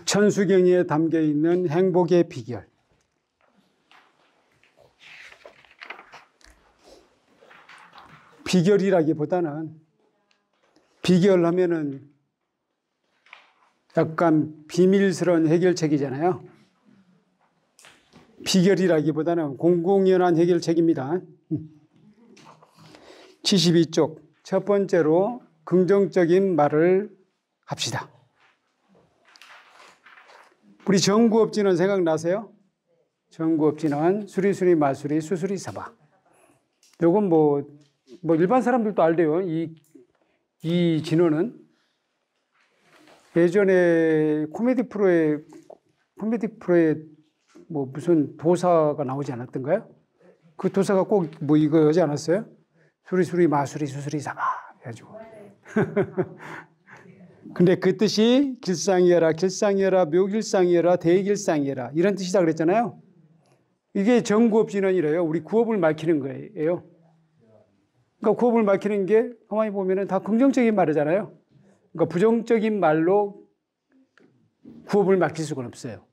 천수경에 담겨 있는 행복의 비결. 비결이라기보다는 비결하면은 약간 비밀스러운 해결책이잖아요. 비결이라기보다는 공공연한 해결책입니다. 72쪽 첫 번째로 긍정적인 말을 합시다. 우리 정구업진은 생각나세요? 정구업진은 수리수리 마수리 수수리 사바. 요건 뭐 일반 사람들도 알대요. 이 진원은 예전에 코미디 프로에 뭐 무슨 도사가 나오지 않았던가요? 그 도사가 꼭 뭐 이거 하지 않았어요? 수리수리 마수리 수수리 사바 해가지고. 근데 그 뜻이 길상이여라, 길상이여라, 묘길상이여라, 대길상이여라 이런 뜻이다 그랬잖아요. 이게 정구업진원이래요. 우리 구업을 밝히는 거예요. 그러니까 구업을 밝히는 게 가만히 보면은 다 긍정적인 말이잖아요. 그러니까 부정적인 말로 구업을 밝힐 수가 없어요.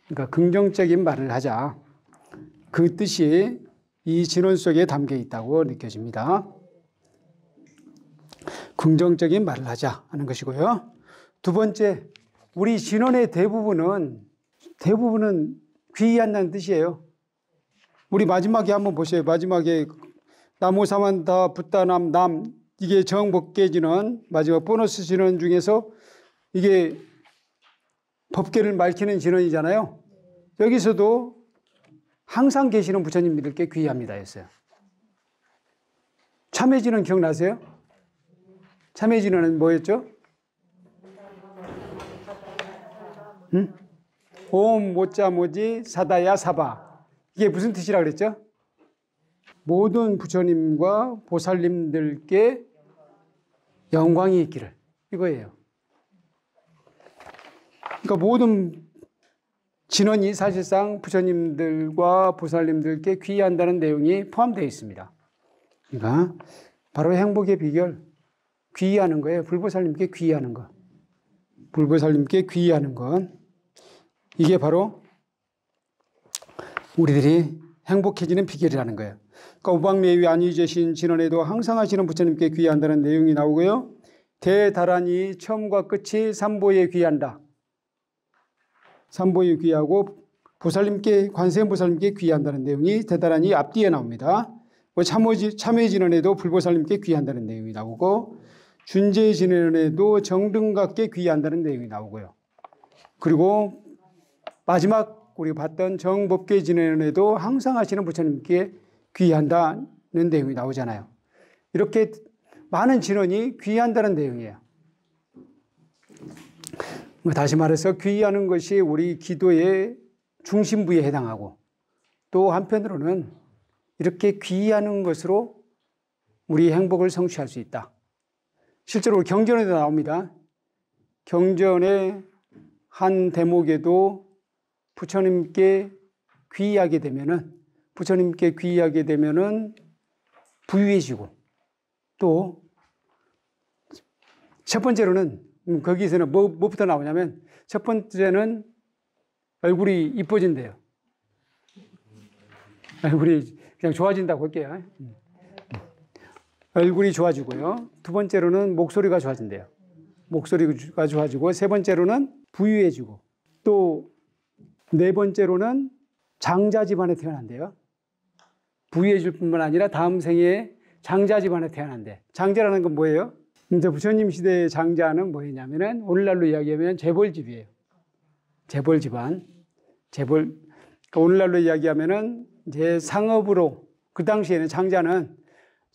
그러니까 긍정적인 말을 하자. 그 뜻이 이 진원 속에 담겨 있다고 느껴집니다. 긍정적인 말을 하자 하는 것이고요. 두 번째, 우리 진원의 대부분은 귀의한다는 뜻이에요. 우리 마지막에 한번 보세요. 마지막에 나무사만다 붓다남 남 이게 정법계진원 마지막 보너스 진원 중에서 이게 법계를 밝히는 진원이잖아요. 여기서도 항상 계시는 부처님들께 귀의합니다 했어요. 참회진원 기억나세요? 참회진원은 뭐였죠? 응? 옴 모자 모지 사다야 사바. 이게 무슨 뜻이라 그랬죠? 모든 부처님과 보살님들께 영광이 있기를. 이거예요. 그러니까 모든 진원이 사실상 부처님들과 보살님들께 귀의한다는 내용이 포함되어 있습니다. 그러니까 바로 행복의 비결. 귀의하는 거예요. 불보살님께 귀의하는 거. 불보살님께 귀의하는 것. 이게 바로 우리들이 행복해지는 비결이라는 거예요. 그러니까 우방매위 안위제신 진원에도 항상 하시는 부처님께 귀의한다는 내용이 나오고요. 대다란이 처음과 끝이 삼보에 귀의한다. 삼보에 귀의하고 보살님께 관세음보살님께 귀의한다는 내용이 대다란이 앞뒤에 나옵니다. 참회진원에도 불보살님께 귀의한다는 내용이 나오고 준제진원에도 정등각께 귀의한다는 내용이 나오고요. 그리고 마지막 우리가 봤던 정법계진원에도 항상 하시는 부처님께 귀의한다는 내용이 나오잖아요. 이렇게 많은 진원이 귀의한다는 내용이에요. 다시 말해서 귀의하는 것이 우리 기도의 중심부에 해당하고 또 한편으로는 이렇게 귀의하는 것으로 우리 행복을 성취할 수 있다. 실제로 경전에도 나옵니다. 경전의 한 대목에도 부처님께 귀의하게 되면은 부유해지고 또 첫 번째로는 거기서는 뭐부터 나오냐면 첫 번째는 얼굴이 이뻐진대요. 얼굴이 그냥 좋아진다고 할게요. 얼굴이 좋아지고요. 두 번째로는 목소리가 좋아진대요. 목소리가 좋아지고 세 번째로는 부유해지고 또 네 번째로는 장자 집안에 태어난대요. 부유해질 뿐만 아니라 다음 생에 장자 집안에 태어난대. 장자라는 건 뭐예요? 이제 부처님 시대의 장자는 뭐였냐면은 오늘날로 이야기하면 재벌집이에요. 재벌 집안. 그러니까 오늘날로 이야기하면은 이제 상업으로 그 당시에는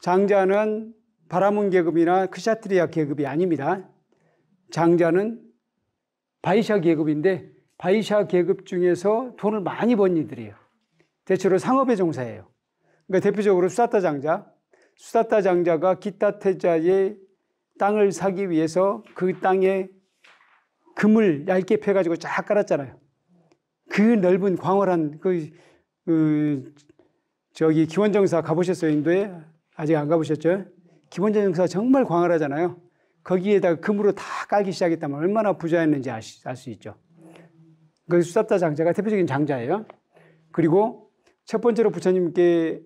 장자는 바라문 계급이나 크샤트리아 계급이 아닙니다. 장자는 바이샤 계급인데 바이샤 계급 중에서 돈을 많이 번 이들이에요. 대체로 상업에 종사해요. 그러니까 대표적으로 수다타 장자가 기타태자의 땅을 사기 위해서 그 땅에 금을 얇게 펴가지고 쫙 깔았잖아요. 그 넓은 광활한 저기 기원정사 가보셨어요? 인도에? 아직 안 가보셨죠? 기원정사 정말 광활하잖아요. 거기에다가 금으로 다 깔기 시작했다면 얼마나 부자였는지 알 수 있죠. 그 수삽다 장자가 대표적인 장자예요. 그리고 첫 번째로 부처님께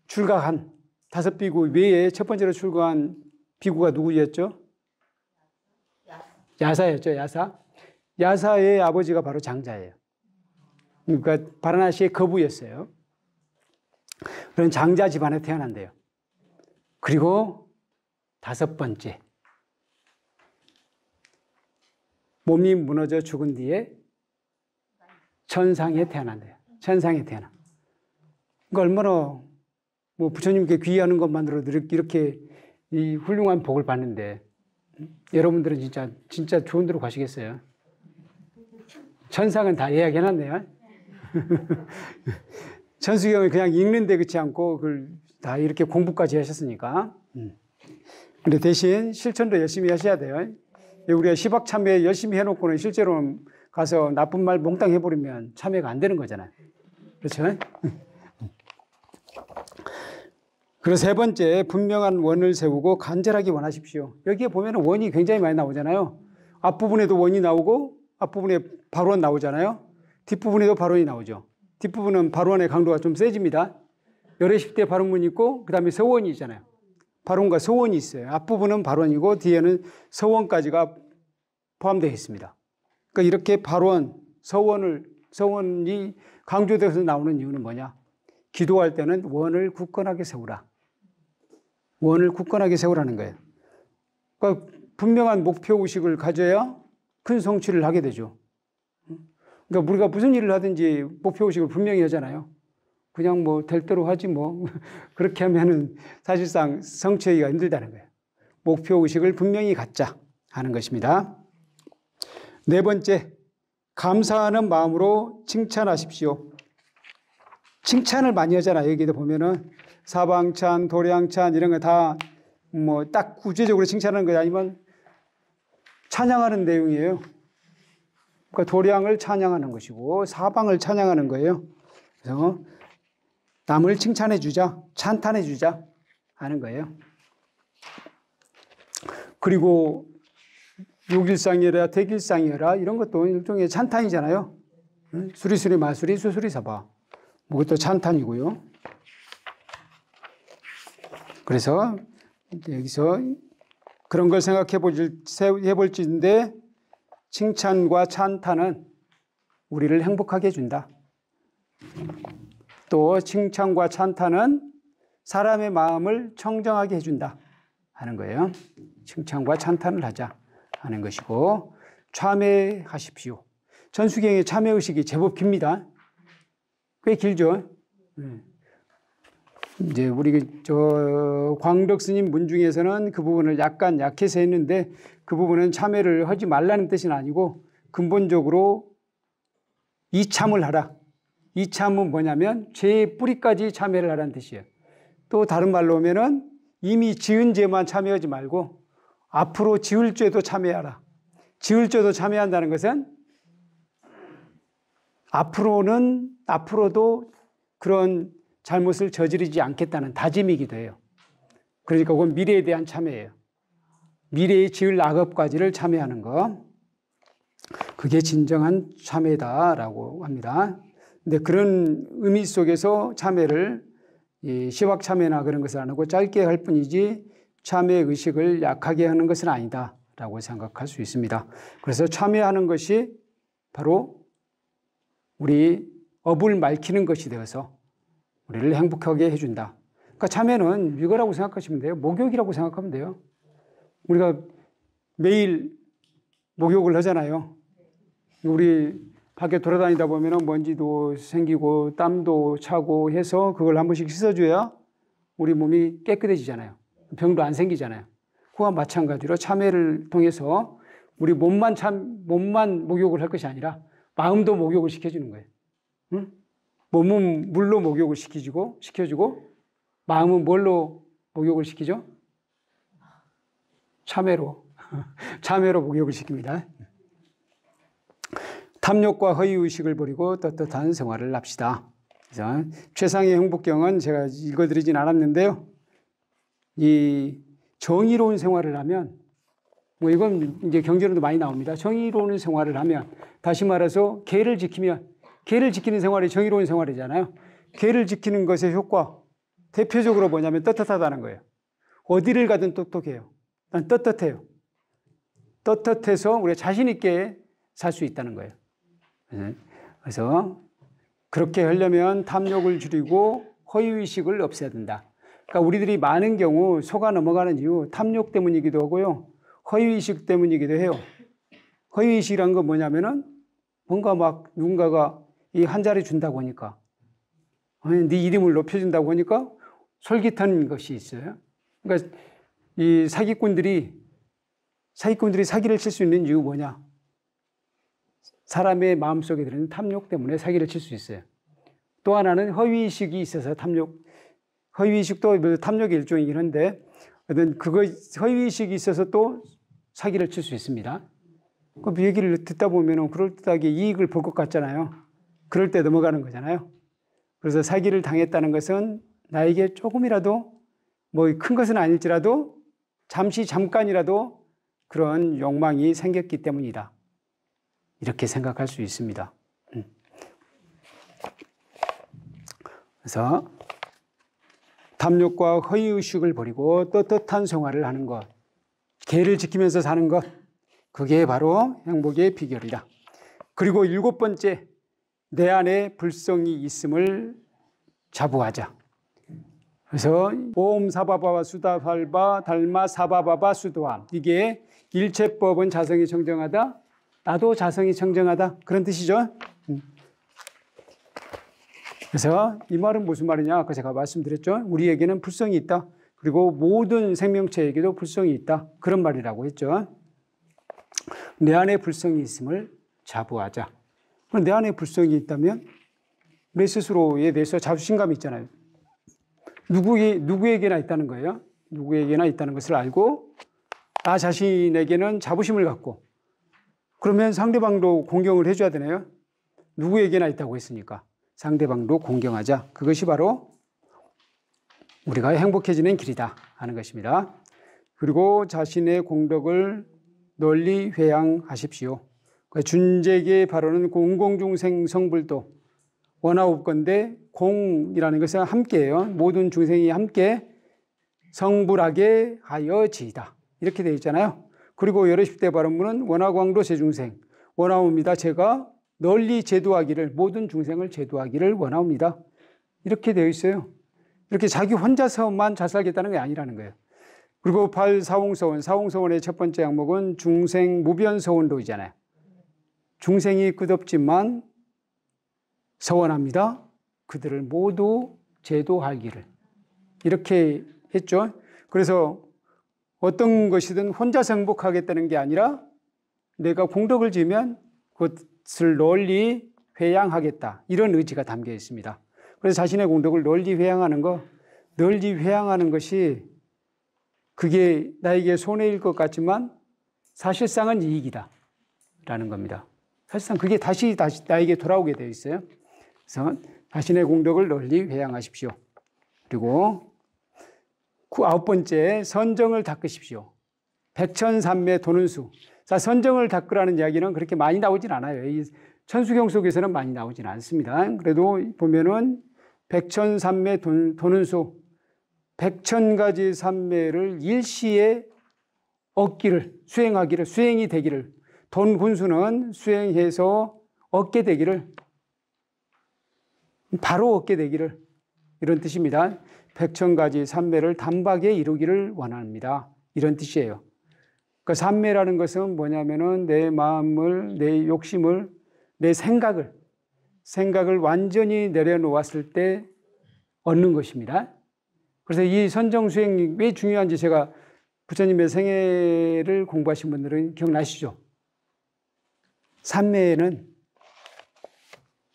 출가한 5비구 외에 첫 번째로 출가한 비구가 누구였죠? 야사였죠, 야사. 야사의 아버지가 바로 장자예요. 그러니까 바라나시의 거부였어요. 그런 장자 집안에 태어난대요. 그리고 5번째, 몸이 무너져 죽은 뒤에 천상에 태어난대요. 천상에 태어나. 그러니까 얼마나 뭐 부처님께 귀의하는 것만으로도 이렇게 이 훌륭한 복을 받는데 여러분들은 진짜 좋은 데로 가시겠어요? 천상은 다 예약해놨네요. 천수경을 그냥 읽는데 그렇지 않고 그걸 다 이렇게 공부까지 하셨으니까. 근데 대신 실천도 열심히 하셔야 돼요. 우리가 시박 참회 열심히 해놓고는 실제로 가서 나쁜 말 몽땅 해버리면 참회가 안 되는 거잖아요. 그렇죠? 그리고 3번째, 분명한 원을 세우고 간절하게 원하십시오. 여기에 보면 원이 굉장히 많이 나오잖아요. 앞부분에도 원이 나오고 앞부분에 발원 나오잖아요. 뒷부분에도 발원이 나오죠. 뒷부분은 발원의 강도가 좀 세집니다. 열의 10대 발원문이 있고 그 다음에 서원이 있잖아요. 발원과 서원이 있어요. 앞부분은 발원이고 뒤에는 서원까지가 포함되어 있습니다. 그러니까 이렇게 발원, 서원이 강조돼서 나오는 이유는 뭐냐? 기도할 때는 원을 굳건하게 세우라. 원을 굳건하게 세우라는 거예요. 그러니까 분명한 목표의식을 가져야 큰 성취를 하게 되죠. 그러니까 우리가 무슨 일을 하든지 목표의식을 분명히 하잖아요. 그냥 뭐 될 대로 하지 뭐 그렇게 하면은 사실상 성취하기가 힘들다는 거예요. 목표의식을 분명히 갖자 하는 것입니다. 4번째, 감사하는 마음으로 칭찬하십시오. 칭찬을 많이 하잖아요. 여기도 보면은 사방찬, 도량찬 이런 거 다 뭐 딱 구체적으로 칭찬하는 거 아니면 찬양하는 내용이에요. 그러니까 도량을 찬양하는 것이고 사방을 찬양하는 거예요. 그래서 남을 칭찬해 주자, 찬탄해 주자 하는 거예요. 그리고 육일상이라 대길상이라 이런 것도 일종의 찬탄이잖아요. 수리수리 마수리 수수리 사바. 그것도 찬탄이고요. 그래서 여기서 그런 걸 생각해 볼지인데 칭찬과 찬탄은 우리를 행복하게 해준다. 또 칭찬과 찬탄은 사람의 마음을 청정하게 해준다 하는 거예요. 칭찬과 찬탄을 하자 하는 것이고 참회하십시오. 전수경의 참회의식이 제법 깁니다. 꽤 길죠. 이제 우리 광덕 스님 문 중에서는 그 부분을 약간 약해서 했는데 그 부분은 참회를 하지 말라는 뜻은 아니고 근본적으로 이참을 하라. 이참은 뭐냐면 죄의 뿌리까지 참회를 하라는 뜻이에요. 또 다른 말로 하면은 이미 지은 죄만 참회하지 말고 앞으로 지을 죄도 참회하라. 지을 죄도 참회한다는 것은 앞으로도 그런 잘못을 저지르지 않겠다는 다짐이기도 해요. 그러니까 그건 미래에 대한 참회예요. 미래에 지을 악업까지를 참회하는 거. 그게 진정한 참회다라고 합니다. 근데 그런 의미 속에서 참회를 시박 참회나 그런 것을 안 하고 짧게 할 뿐이지 참회 의식을 약하게 하는 것은 아니다라고 생각할 수 있습니다. 그래서 참회하는 것이 바로 우리 업을 맑히는 것이 되어서 우리를 행복하게 해준다. 그러니까 참회는 이거라고 생각하시면 돼요. 목욕이라고 생각하면 돼요. 우리가 매일 목욕을 하잖아요. 우리 밖에 돌아다니다 보면 먼지도 생기고 땀도 차고 해서 그걸 한 번씩 씻어줘야 우리 몸이 깨끗해지잖아요. 병도 안 생기잖아요. 그와 마찬가지로 참회를 통해서 우리 몸만 목욕을 할 것이 아니라 마음도 목욕을 시켜주는 거예요. 응? 몸은 물로 목욕을 시켜주고 마음은 뭘로 목욕을 시키죠? 참회로. 참회로 목욕을 시킵니다. 탐욕과 허위의식을 버리고 떳떳한 생활을 합시다. 그래서 최상의 행복경은 제가 읽어드리진 않았는데요. 이 정의로운 생활을 하면, 뭐 이건 이제 경제론도 많이 나옵니다. 정의로운 생활을 하면, 다시 말해서 계를 지키면, 계를 지키는 생활이 정의로운 생활이잖아요. 계를 지키는 것의 효과, 대표적으로 뭐냐면 떳떳하다는 거예요. 어디를 가든 똑똑해요. 난 떳떳해요. 떳떳해서 우리가 자신 있게 살 수 있다는 거예요. 그래서 그렇게 하려면 탐욕을 줄이고 허위의식을 없애야 된다. 그러니까 우리들이 많은 경우 속아 넘어가는 이유 탐욕 때문이기도 하고요. 허위의식 때문이기도 해요. 허위의식이란 건 뭐냐면은 뭔가 막 누군가가 이 한 자리 준다고 하니까 네 이름을 높여준다고 하니까 솔깃한 것이 있어요. 그러니까 이 사기꾼들이 사기를 칠 수 있는 이유 뭐냐? 사람의 마음속에 들어있는 탐욕 때문에 사기를 칠 수 있어요. 또 하나는 허위의식이 있어서 허위의식도 탐욕의 일종이긴 한데, 허위의식이 있어서 또 사기를 칠 수 있습니다. 그 얘기를 듣다 보면 그럴듯하게 이익을 볼 것 같잖아요. 그럴 때 넘어가는 거잖아요. 그래서 사기를 당했다는 것은 나에게 조금이라도, 뭐 큰 것은 아닐지라도 잠깐이라도 그런 욕망이 생겼기 때문이다. 이렇게 생각할 수 있습니다. 그래서 탐욕과 허위의식을 버리고 떳떳한 생활을 하는 것, 계를 지키면서 사는 것, 그게 바로 행복의 비결이다. 그리고 7번째, 내 안에 불성이 있음을 자부하자. 그래서 오음 사바바와 수다발바 달마 사바바바 수도함, 이게 일체법은 자성이 청정하다, 나도 자성이 청정하다, 그런 뜻이죠. 그래서 이 말은 무슨 말이냐? 아까 제가 말씀드렸죠. 우리에게는 불성이 있다. 그리고 모든 생명체에게도 불성이 있다. 그런 말이라고 했죠. 내 안에 불성이 있음을 자부하자. 그럼 내 안에 불성이 있다면 내 스스로에 대해서 자부심감이 있잖아요. 누구에게나 있다는 거예요. 누구에게나 있다는 것을 알고 나 자신에게는 자부심을 갖고, 그러면 상대방도 공경을 해줘야 되네요. 누구에게나 있다고 했으니까 상대방도 공경하자. 그것이 바로 우리가 행복해지는 길이다 하는 것입니다. 그리고 자신의 공덕을 널리 회양하십시오. 준재계 바로는 공공중생 성불도 원하옵건대, 공이라는 것은 함께예요. 모든 중생이 함께 성불하게 하여지이다. 이렇게 되어 있잖아요. 그리고 열애십대 발언문은 원하광도 제중생, 원하옵니다. 제가 널리 제도하기를, 모든 중생을 제도하기를 원하옵니다. 이렇게 되어 있어요. 이렇게 자기 혼자서만 잘 살겠다는 게 아니라는 거예요. 그리고 8. 사홍서원, 사홍서원의 첫 번째 항목은 중생 무변서원도이잖아요. 중생이 끝없지만 서원합니다. 그들을 모두 제도하기를. 이렇게 했죠. 그래서 어떤 것이든 혼자서 행복하겠다는 게 아니라 내가 공덕을 지으면 그것을 널리 회양하겠다. 이런 의지가 담겨 있습니다. 그래서 자신의 공덕을 널리 회양하는 것이 그게 나에게 손해일 것 같지만 사실상은 이익이다 라는 겁니다. 사실상 그게 다시 나에게 돌아오게 되어 있어요. 그래서 자신의 공덕을 널리 회양하십시오. 그리고 9번째, 선정을 닦으십시오. 백천삼매 도는 수. 자, 선정을 닦으라는 이야기는 그렇게 많이 나오진 않아요. 이 천수경 속에서는 많이 나오진 않습니다. 그래도 보면은 백천삼매 도는 수, 100,000가지 삼매를 일시에 수행이 되기를, 돈 군수는 수행해서 얻게 되기를, 바로 얻게 되기를, 이런 뜻입니다. 100,000가지 삼매를 단박에 이루기를 원합니다. 이런 뜻이에요. 그 삼매라는 것은 뭐냐면은 내 마음을, 내 욕심을, 내 생각을 완전히 내려놓았을 때 얻는 것입니다. 그래서 이 선정수행이 왜 중요한지 제가 부처님의 생애를 공부하신 분들은 기억나시죠? 삼매는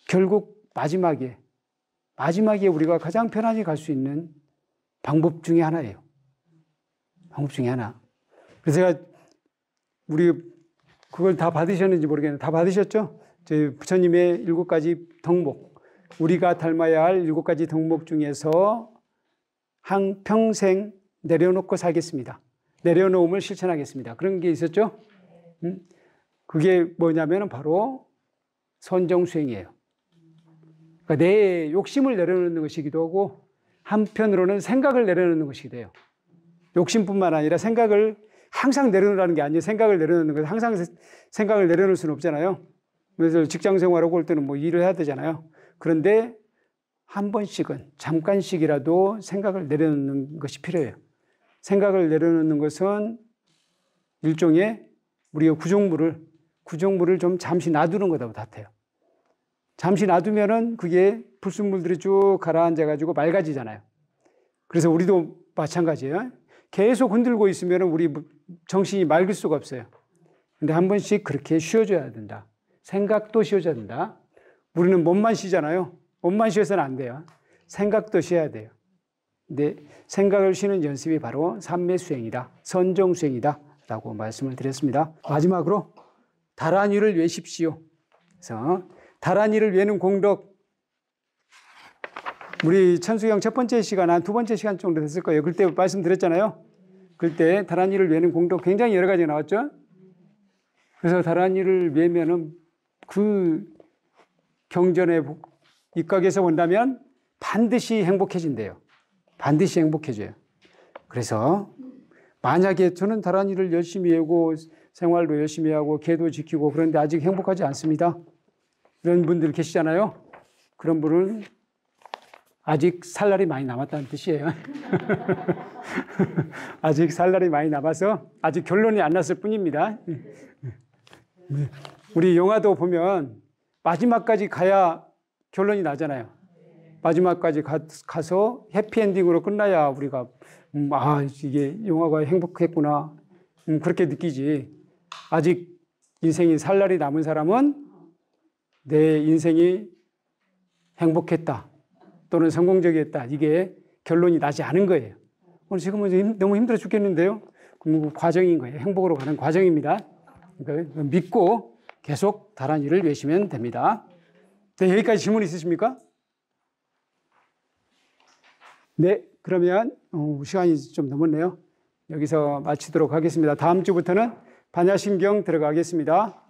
결국 마지막에 우리가 가장 편안히 갈 수 있는 방법 중에 하나예요. 방법 중에 하나. 그래서 제가 우리 그걸 다 받으셨는지 모르겠는데 다 받으셨죠? 저희 부처님의 7가지 덕목. 우리가 닮아야 할 7가지 덕목 중에서 평생 내려놓고 살겠습니다. 내려놓음을 실천하겠습니다. 그런 게 있었죠? 그게 뭐냐면 바로 선정수행이에요. 그러니까 내 욕심을 내려놓는 것이기도 하고 한편으로는 생각을 내려놓는 것이기도 해요. 욕심뿐만 아니라 생각을 항상 내려놓으라는 게 아니에요. 생각을 내려놓는 것, 항상 생각을 내려놓을 수는 없잖아요. 그래서 직장 생활하고 올 때는 뭐 일을 해야 되잖아요. 그런데 한 번씩은 잠깐씩이라도 생각을 내려놓는 것이 필요해요. 생각을 내려놓는 것은 일종의 우리가 구정물을 좀 잠시 놔두는 것하고 같아요. 잠시 놔두면은 그게 불순물들이 쭉 가라앉아가지고 맑아지잖아요. 그래서 우리도 마찬가지예요. 계속 흔들고 있으면 우리 정신이 맑을 수가 없어요. 근데 한 번씩 그렇게 쉬어줘야 된다. 생각도 쉬어줘야 된다. 우리는 몸만 쉬잖아요. 몸만 쉬어서는 안 돼요. 생각도 쉬어야 돼요. 근데 생각을 쉬는 연습이 바로 삼매 수행이다. 선정 수행이다. 라고 말씀을 드렸습니다. 마지막으로 다란이를 외십시오. 그래서 다란이를 외는 공덕. 우리 천수경 첫 번째 시간, 한 두 번째 시간 정도 됐을 거예요. 그때 말씀드렸잖아요. 그때 다란이를 외는 공덕 굉장히 여러 가지가 나왔죠. 그래서 다란이를 외면은 그 경전에 입각해서 본다면 반드시 행복해진대요. 반드시 행복해져요. 그래서 만약에 저는 다란이를 열심히 외고 생활도 열심히 하고 계도 지키고 그런데 아직 행복하지 않습니다. 이런 분들 계시잖아요. 그런 분은 아직 살 날이 많이 남았다는 뜻이에요. 아직 살 날이 많이 남아서 아직 결론이 안 났을 뿐입니다. 우리 영화도 보면 마지막까지 가야 결론이 나잖아요. 마지막까지 가서 해피엔딩으로 끝나야 우리가 이게 영화가 행복했구나 그렇게 느끼지. 아직 인생이 살 날이 남은 사람은 내 인생이 행복했다 또는 성공적이었다 이게 결론이 나지 않은 거예요. 오늘 지금은 너무 힘들어 죽겠는데요. 그 과정인 거예요. 행복으로 가는 과정입니다. 그러니까 믿고 계속 다란이를 외시면 됩니다. 네, 여기까지 질문 있으십니까? 네, 그러면 시간이 좀 넘었네요. 여기서 마치도록 하겠습니다. 다음 주부터는 반야신경 들어가겠습니다.